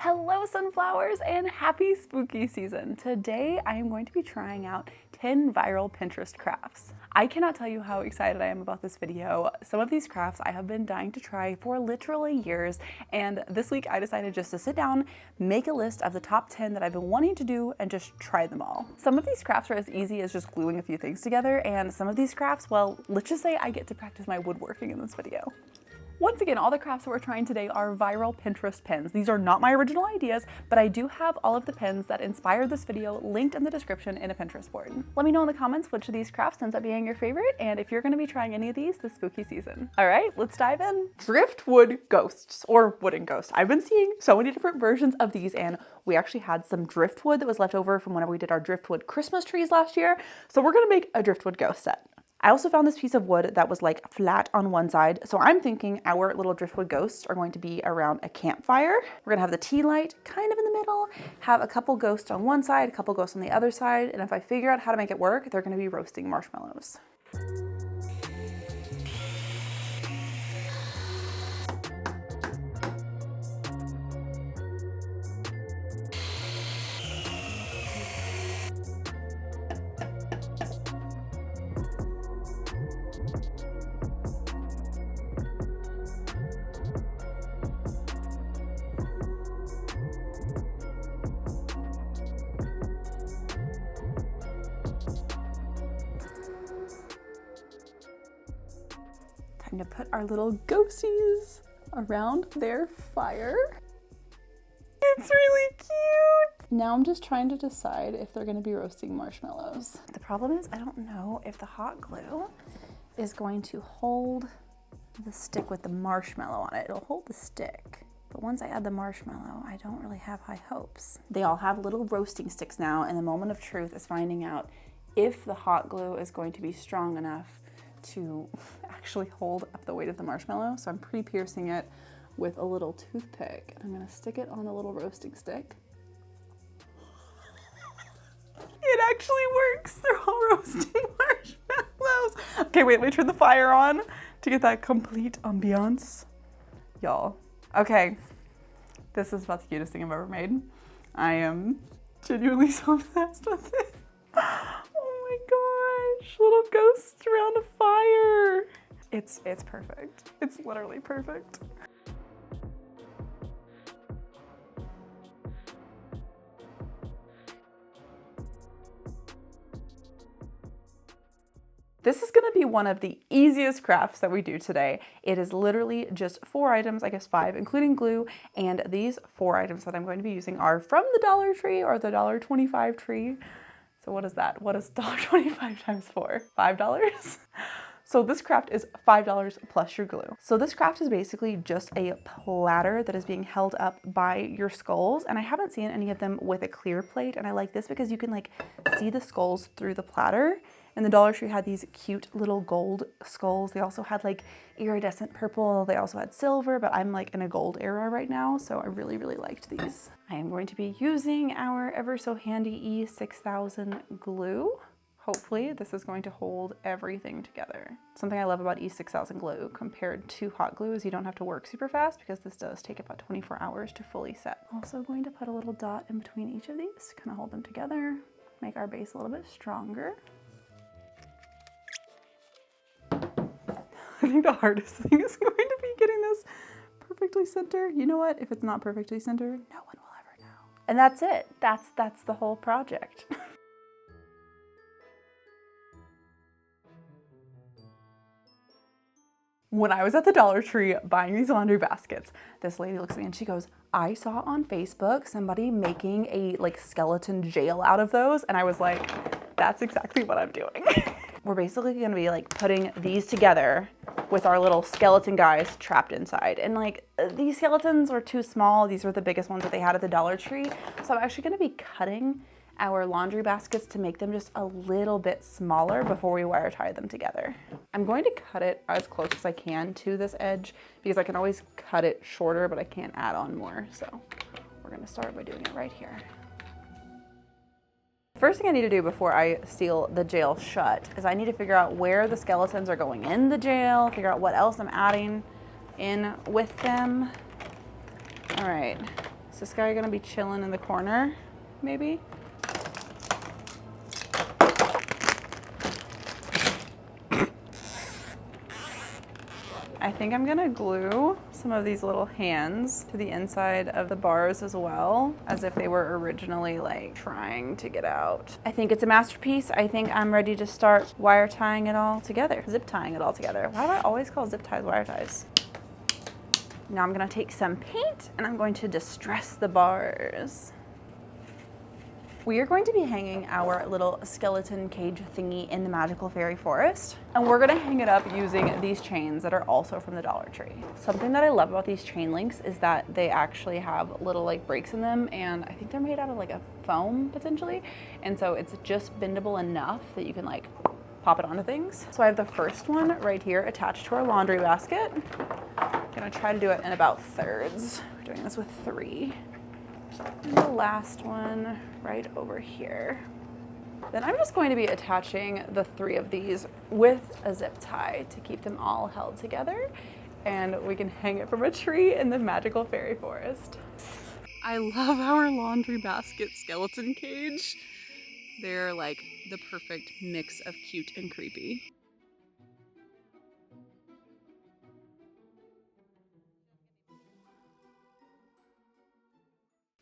Hello sunflowers and happy spooky season. Today I am going to be trying out 10 viral Pinterest crafts. I cannot tell you how excited I am about this video. Some of these crafts I have been dying to try for literally years, and this week I decided just to sit down, make a list of the top 10 that I've been wanting to do and just try them all. Some of these crafts are as easy as just gluing a few things together, and some of these crafts, well, let's just say I get to practice my woodworking in this video. Once again, all the crafts that we're trying today are viral Pinterest pins. These are not my original ideas, but I do have all of the pins that inspired this video linked in the description in a Pinterest board. Let me know in the comments which of these crafts ends up being your favorite and if you're gonna be trying any of these this spooky season. All right, let's dive in. Driftwood Ghosts, or Wooden Ghost. I've been seeing so many different versions of these, and we actually had some driftwood that was left over from whenever we did our driftwood Christmas trees last year. So we're gonna make a driftwood ghost set. I also found this piece of wood that was like flat on one side. So I'm thinking our little driftwood ghosts are going to be around a campfire. We're gonna have the tea light kind of in the middle, have a couple ghosts on one side, a couple ghosts on the other side. And if I figure out how to make it work, they're gonna be roasting marshmallows. Time to put our little ghosties around their fire. It's really cute. Now I'm just trying to decide if they're gonna be roasting marshmallows. The problem is I don't know if the hot glue is going to hold the stick with the marshmallow on it. It'll hold the stick, but once I add the marshmallow, I don't really have high hopes. They all have little roasting sticks now, and the moment of truth is finding out if the hot glue is going to be strong enough to actually hold up the weight of the marshmallow. So I'm pre-piercing it with a little toothpick. I'm gonna stick it on a little roasting stick. It actually works. They're all roasting marshmallows. Okay, wait, let me turn the fire on to get that complete ambiance. Y'all, okay, this is about the cutest thing I've ever made. I am genuinely so obsessed with it. Little ghosts around a fire. It's perfect. It's literally perfect. This is gonna be one of the easiest crafts that we do today. It is literally just 4 items, I guess 5, including glue, and these 4 items that I'm going to be using are from the Dollar Tree or the $1.25 tree. So what is that? What is $1.25 times 4? $5? So this craft is $5 plus your glue. So this craft is basically just a platter that is being held up by your skulls. And I haven't seen any of them with a clear plate. And I like this because you can like see the skulls through the platter. And the Dollar Tree had these cute little gold skulls. They also had like iridescent purple. They also had silver, but I'm like in a gold era right now. So I really, really liked these. I am going to be using our ever so handy E6000 glue. Hopefully this is going to hold everything together. Something I love about E6000 glue compared to hot glue is you don't have to work super fast because this does take about 24 hours to fully set. Also going to put a little dot in between each of these to kind of hold them together, make our base a little bit stronger. I think the hardest thing is going to be getting this perfectly centered. You know what? If it's not perfectly centered, no one will ever know. And that's it. That's the whole project. When I was at the Dollar Tree buying these laundry baskets, this lady looks at me and she goes, I saw on Facebook somebody making a like skeleton jail out of those. And I was like, that's exactly what I'm doing. We're basically gonna be like putting these together with our little skeleton guys trapped inside. And like these skeletons were too small. These were the biggest ones that they had at the Dollar Tree. So I'm actually gonna be cutting our laundry baskets to make them just a little bit smaller before we wire tie them together. I'm going to cut it as close as I can to this edge because I can always cut it shorter, but I can't add on more. So we're gonna start by doing it right here. First thing I need to do before I seal the jail shut is I need to figure out where the skeletons are going in the jail, figure out what else I'm adding in with them. All right, Is this guy gonna be chilling in the corner, maybe? I think I'm gonna glue some of these little hands to the inside of the bars as well, as if they were originally like trying to get out. I think it's a masterpiece. I think I'm ready to start wire tying it all together, zip tying it all together. Why do I always call zip ties wire ties? Now I'm gonna take some paint and I'm going to distress the bars. We are going to be hanging our little skeleton cage thingy in the magical fairy forest. And we're gonna hang it up using these chains that are also from the Dollar Tree. Something that I love about these chain links is that they actually have little like breaks in them, and I think they're made out of like a foam potentially. And so it's just bendable enough that you can like pop it onto things. So I have the first one right here attached to our laundry basket. I'm gonna try to do it in about thirds. We're doing this with 3. And the last one right over here. Then I'm just going to be attaching the 3 of these with a zip tie to keep them all held together, and we can hang it from a tree in the magical fairy forest. I love our laundry basket skeleton cage. They're like the perfect mix of cute and creepy.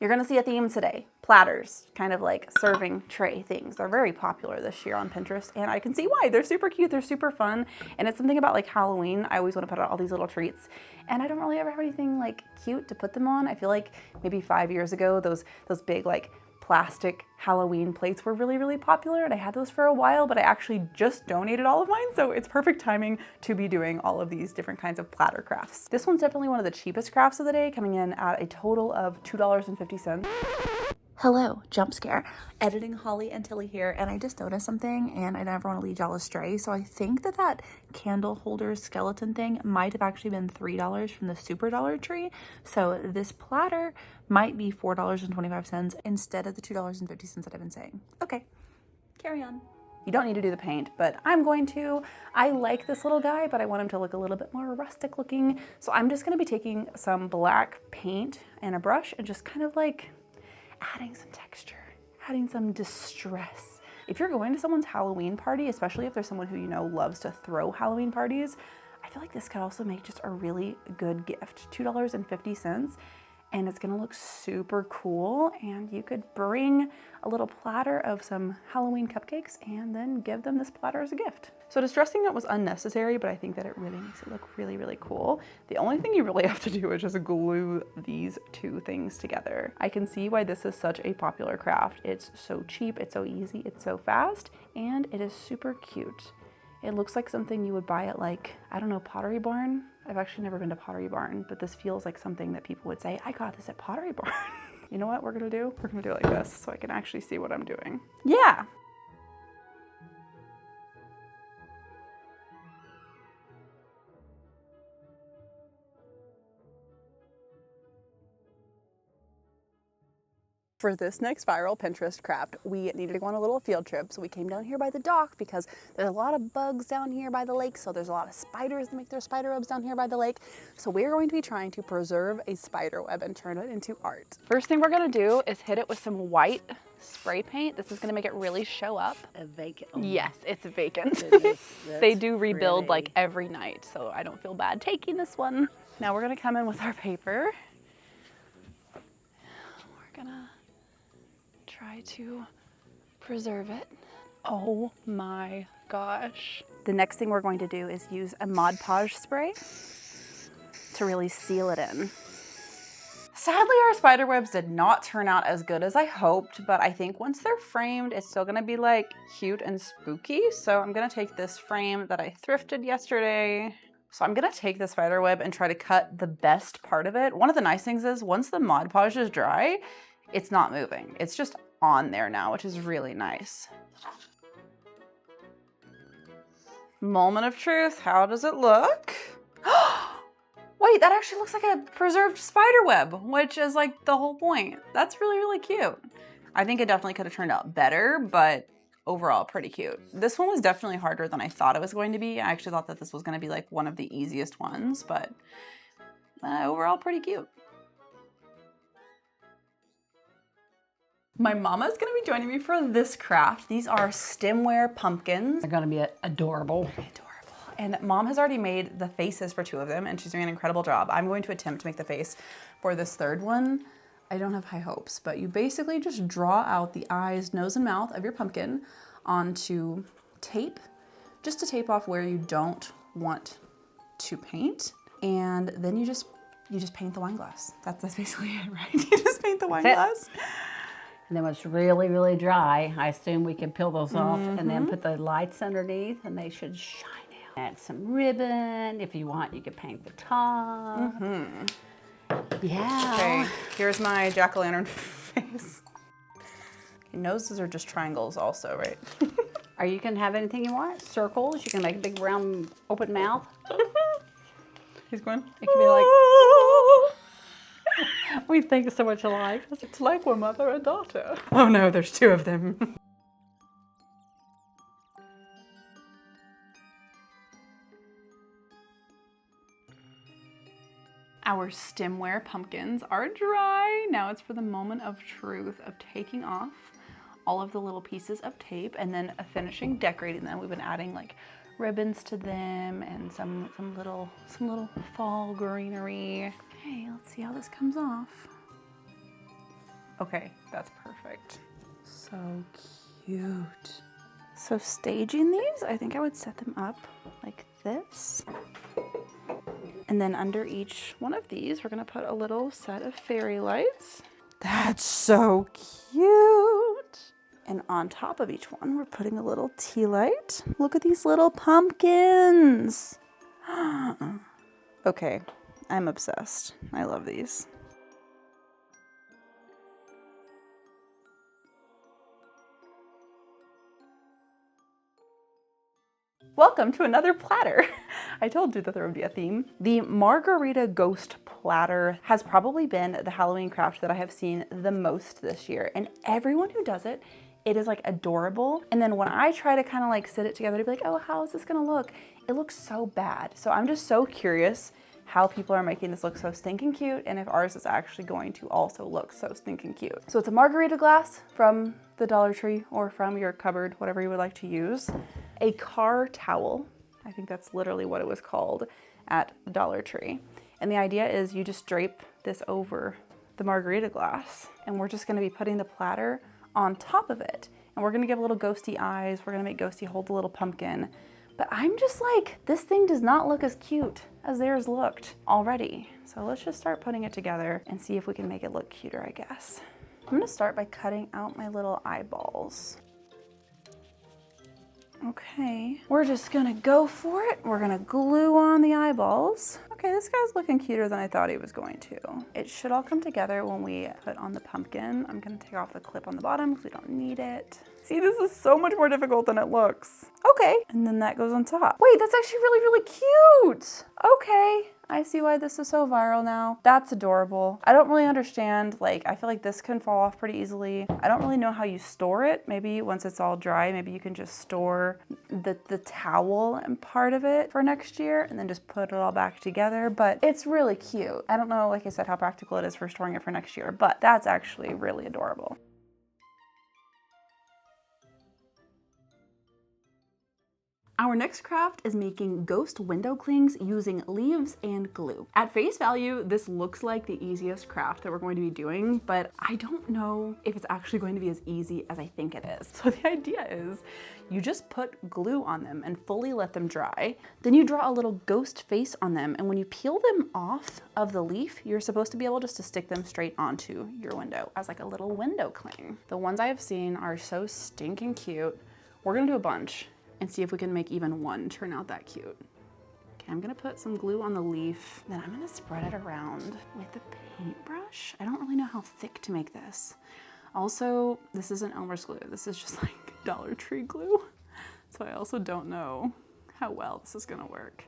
You're gonna see a theme today. Platters, kind of like serving tray things. They're very popular this year on Pinterest, and I can see why. They're super cute, they're super fun, and it's something about like Halloween. I always wanna put out all these little treats, and I don't really ever have anything like cute to put them on. I feel like maybe 5 years ago, those big like plastic Halloween plates were really, really popular, and I had those for a while, but I actually just donated all of mine, so it's perfect timing to be doing all of these different kinds of platter crafts. This one's definitely one of the cheapest crafts of the day, coming in at a total of $2.50. Hello, jump scare. Editing Holly and Tilly here, and I just noticed something, and I never want to lead y'all astray. So I think that candle holder skeleton thing might have actually been $3 from the Super Dollar Tree. So this platter might be $4.25 instead of the $2.50 that I've been saying. Okay, carry on. You don't need to do the paint, but I'm going to. I like this little guy, but I want him to look a little bit more rustic looking. So I'm just gonna be taking some black paint and a brush and just kind of like adding some texture, adding some distress. If you're going to someone's Halloween party, especially if there's someone who you know loves to throw Halloween parties, I feel like this could also make just a really good gift. $2.50, and it's gonna look super cool, and you could bring a little platter of some Halloween cupcakes and then give them this platter as a gift. So distressing it was unnecessary, but I think that it really makes it look really, really cool. The only thing you really have to do is just glue these 2 things together. I can see why this is such a popular craft. It's so cheap, it's so easy, it's so fast, and it is super cute. It looks like something you would buy at like, I don't know, Pottery Barn. I've actually never been to Pottery Barn, but this feels like something that people would say, I got this at Pottery Barn. You know what we're gonna do? We're gonna do it like this so I can actually see what I'm doing. Yeah. For this next viral Pinterest craft, we needed to go on a little field trip, so we came down here by the dock because there's a lot of bugs down here by the lake, so there's a lot of spiders that make their spider webs down here by the lake. So we're going to be trying to preserve a spider web and turn it into art. First thing we're gonna do is hit it with some white spray paint. This is gonna make it really show up. Vacant. Yes, it's vacant. Goodness, They do rebuild pretty. like every night, so I don't feel bad taking this one. Now we're gonna come in with our paper. We're gonna try to preserve it. Oh my gosh. The next thing we're going to do is use a Mod Podge spray to really seal it in. Sadly, our spider webs did not turn out as good as I hoped, but I think once they're framed, it's still gonna be like cute and spooky. So I'm gonna take this frame that I thrifted yesterday. So I'm gonna take the spider web and try to cut the best part of it. One of the nice things is once the Mod Podge is dry, it's not moving. It's just on there now, which is really nice. Moment of truth, how does it look? Wait, that actually looks like a preserved spider web, which is like the whole point. That's really, really cute. I think it definitely could have turned out better, but overall pretty cute. This one was definitely harder than I thought it was going to be. I actually thought that this was gonna be like one of the easiest ones, but overall pretty cute. My mama's gonna be joining me for this craft. These are Stemware Pumpkins. They're gonna be adorable. And mom has already made the faces for 2 of them and she's doing an incredible job. I'm going to attempt to make the face for this 3rd one. I don't have high hopes, but you basically just draw out the eyes, nose, and mouth of your pumpkin onto tape, just to tape off where you don't want to paint. And then you just paint the wine glass. That's basically it, right? You just paint the wine glass. And then when it's really, really dry, I assume we can peel those off and then put the lights underneath and they should shine out. Add some ribbon. If you want, you can paint the top. Yeah. Okay, here's my jack-o'-lantern face. Your noses are just triangles also, right? Or you can have anything you want. Circles. You can make a big round open mouth. He's going. It can be like, we think so much alike. It's like we're mother and daughter. Oh no, there's 2 of them. Our Stemware pumpkins are dry. Now it's for the moment of truth of taking off all of the little pieces of tape and then finishing decorating them. We've been adding like ribbons to them and some little fall greenery. Okay, let's see how this comes off. Okay, that's perfect. So cute. So staging these, I think I would set them up like this. And then under each one of these, we're gonna put a little set of fairy lights. That's so cute. And on top of each one, we're putting a little tea light. Look at these little pumpkins. Okay, I'm obsessed. I love these. Welcome to another platter. I told you that there would be a theme. The Margarita Ghost platter has probably been the Halloween craft that I have seen the most this year. And everyone who does it, it is like adorable. And then when I try to kind of like sit it together to be like, oh, how is this gonna look? It looks so bad. So I'm just so curious how people are making this look so stinking cute and if ours is actually going to also look so stinking cute. So it's a margarita glass from the Dollar Tree or from your cupboard, whatever you would like to use. A car towel, I think that's literally what it was called at the Dollar Tree. And the idea is you just drape this over the margarita glass and we're just gonna be putting the platter on top of it. And we're gonna give little ghosty eyes. We're gonna make Ghosty hold the little pumpkin. But I'm just like, this thing does not look as cute as theirs looked already. So let's just start putting it together and see if we can make it look cuter, I guess. I'm gonna start by cutting out my little eyeballs. Okay, we're just gonna go for it. We're gonna glue on the eyeballs. Okay, this guy's looking cuter than I thought he was going to. It should all come together when we put on the pumpkin. I'm gonna take off the clip on the bottom because we don't need it. See, this is so much more difficult than it looks. Okay, and then that goes on top. Wait, that's actually really, really cute. Okay, I see why this is so viral now. That's adorable. I don't really understand, like, I feel like this can fall off pretty easily. I don't really know how you store it. Maybe once it's all dry, maybe you can just store the towel and part of it for next year and then just put it all back together. But it's really cute. I don't know, like I said, how practical it is for storing it for next year, but that's actually really adorable. Our next craft is making ghost window clings using leaves and glue. At face value, this looks like the easiest craft that we're going to be doing, but I don't know if it's actually going to be as easy as I think it is. So the idea is you just put glue on them and fully let them dry. Then you draw a little ghost face on them, and when you peel them off of the leaf, you're supposed to be able just to stick them straight onto your window as like a little window cling. The ones I have seen are so stinking cute. We're gonna do a bunch and see if we can make even one turn out that cute. Okay, I'm gonna put some glue on the leaf, then I'm gonna spread it around with the paintbrush. I don't really know how thick to make this. Also, this isn't Elmer's glue. This is just like Dollar Tree glue. So I also don't know how well this is gonna work.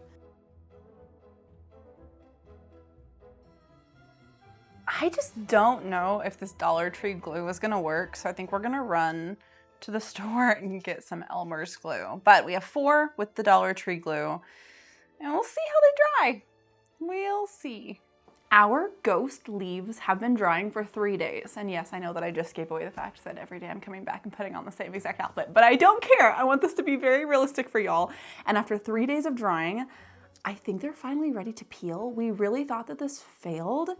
I just don't know if this Dollar Tree glue is gonna work, so I think we're gonna run to the store and get some Elmer's glue. But we have 4 with the Dollar Tree glue, and we'll see how they dry. We'll see. Our ghost leaves have been drying for 3 days. And yes, I know that I just gave away the fact that every day I'm coming back and putting on the same exact outfit, but I don't care. I want this to be very realistic for y'all. And after 3 days of drying, I think they're finally ready to peel. We really thought that this failed.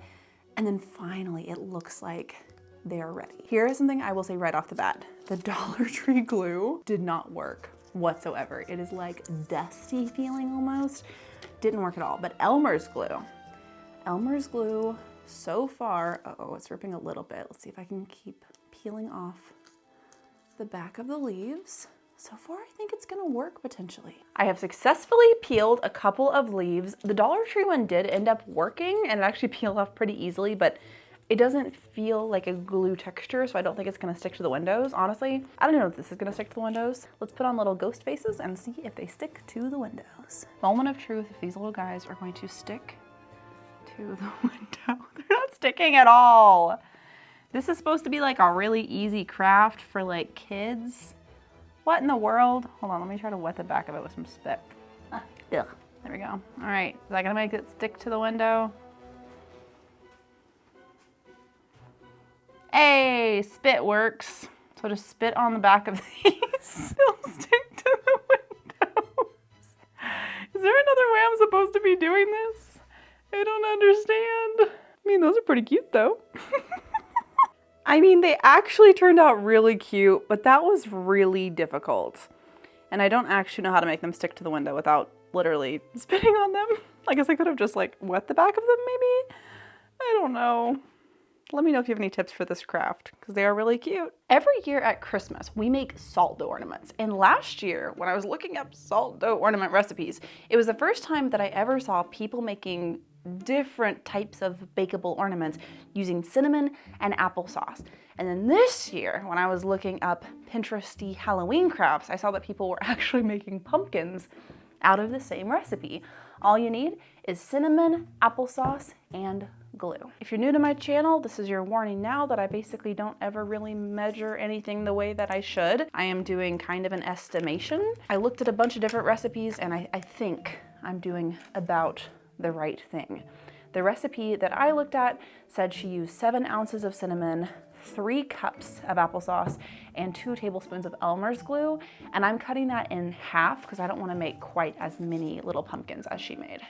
And then finally it looks like they're ready. Here is something I will say right off the bat. The Dollar Tree glue did not work whatsoever. It is like dusty feeling almost. Didn't work at all. But Elmer's glue so far, uh-oh, it's ripping a little bit. Let's see if I can keep peeling off the back of the leaves. So far, I think it's gonna work potentially. I have successfully peeled a couple of leaves. The Dollar Tree one did end up working and it actually peeled off pretty easily, but it doesn't feel like a glue texture, so I don't think it's gonna stick to the windows, honestly. I don't know if this is gonna stick to the windows. Let's put on little ghost faces and see if they stick to the windows. Moment of truth, if these little guys are going to stick to the window. They're not sticking at all. This is supposed to be like a really easy craft for like kids. What in the world? Hold on, let me try to wet the back of it with some spit. Ugh. There we go. All right, is that gonna make it stick to the window? Hey, spit works. So just spit on the back of these. Still stick to the windows. Is there another way I'm supposed to be doing this? I don't understand. I mean, those are pretty cute though. I mean, they actually turned out really cute, but that was really difficult. And I don't actually know how to make them stick to the window without literally spitting on them. I guess I could have just like wet the back of them maybe? I don't know. Let me know if you have any tips for this craft because they are really cute. Every year at Christmas, we make salt dough ornaments. And last year, when I was looking up salt dough ornament recipes, it was the first time that I ever saw people making different types of bakeable ornaments using cinnamon and applesauce. And then this year, when I was looking up Pinteresty Halloween crafts, I saw that people were actually making pumpkins out of the same recipe. All you need is cinnamon, applesauce, and glue. If you're new to my channel, this is your warning now that I basically don't ever really measure anything the way that I should. I am doing kind of an estimation. I looked at a bunch of different recipes and I think I'm doing about the right thing. The recipe that I looked at said she used 7 ounces of cinnamon, 3 cups of applesauce, and 2 tablespoons of Elmer's glue. And I'm cutting that in half because I don't want to make quite as many little pumpkins as she made.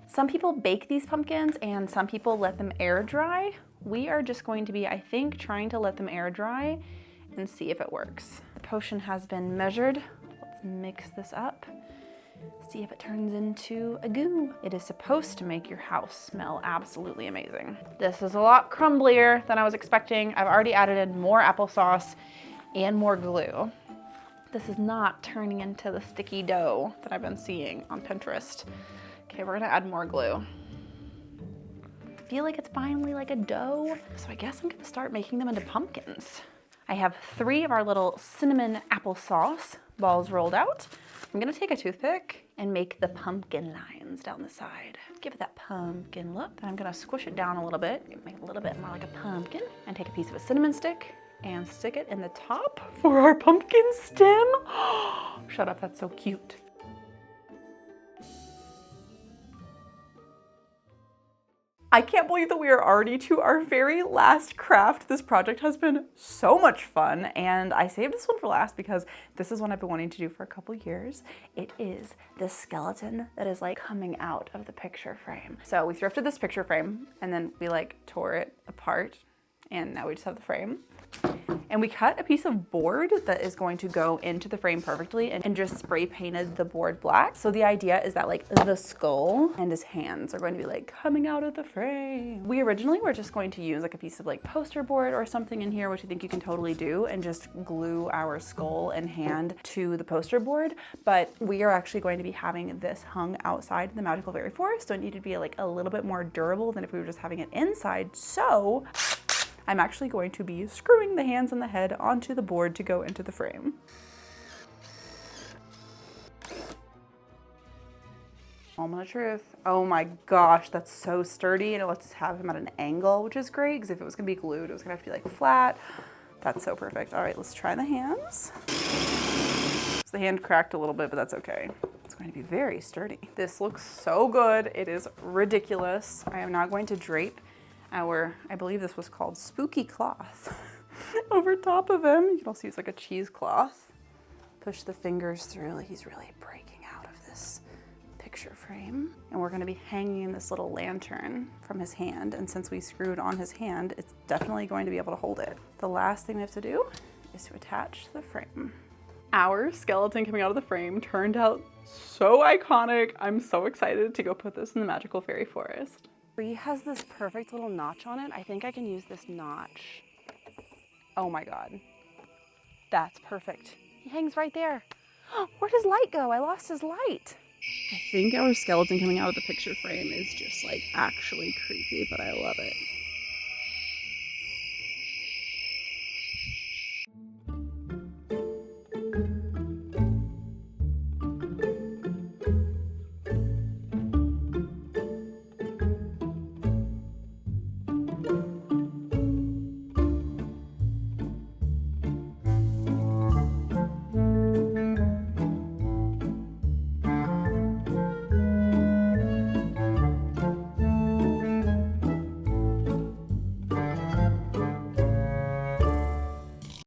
Some people bake these pumpkins and some people let them air dry. We are just going to be, I think, trying to let them air dry and see if it works. The potion has been measured. Let's mix this up. See if it turns into a goo. It is supposed to make your house smell absolutely amazing. This is a lot crumblier than I was expecting. I've already added in more applesauce and more glue. This is not turning into the sticky dough that I've been seeing on Pinterest. Okay, we're gonna add more glue. I feel like it's finally like a dough. So I guess I'm gonna start making them into pumpkins. I have 3 of our little cinnamon applesauce balls rolled out. I'm gonna take a toothpick and make the pumpkin lines down the side. Give it that pumpkin look. Then I'm gonna squish it down a little bit, make it a little bit more like a pumpkin, and take a piece of a cinnamon stick and stick it in the top for our pumpkin stem. Shut up, that's so cute. I can't believe that we are already to our very last craft. This project has been so much fun, and I saved this one for last because this is one I've been wanting to do for a couple years. It is the skeleton that is like coming out of the picture frame. So we thrifted this picture frame and then we like tore it apart and now we just have the frame. And we cut a piece of board that is going to go into the frame perfectly and just spray painted the board black. So the idea is that like the skull and his hands are going to be like coming out of the frame. We originally were just going to use like a piece of like poster board or something in here, which I think you can totally do, and just glue our skull and hand to the poster board. But we are actually going to be having this hung outside the magical fairy forest. So it needed to be like a little bit more durable than if we were just having it inside. So I'm actually going to be screwing the hands and the head onto the board to go into the frame. Moment of truth. Oh my gosh, that's so sturdy, and it lets us have him at an angle, which is great, because if it was gonna be glued, it was gonna have to be like flat. That's so perfect. All right, let's try the hands. So the hand cracked a little bit, but that's okay. It's going to be very sturdy. This looks so good. It is ridiculous. I am now going to drape our, I believe this was called spooky cloth, over top of him. You can also use like a cheesecloth. Push the fingers through like he's really breaking out of this picture frame. And we're gonna be hanging this little lantern from his hand. And since we screwed on his hand, it's definitely going to be able to hold it. The last thing we have to do is to attach the frame. Our skeleton coming out of the frame turned out so iconic. I'm so excited to go put this in the magical fairy forest. He has this perfect little notch on it. I think I can use this notch. Oh my God, that's perfect. He hangs right there. Where'd his light go? I lost his light. I think our skeleton coming out of the picture frame is just like actually creepy, but I love it.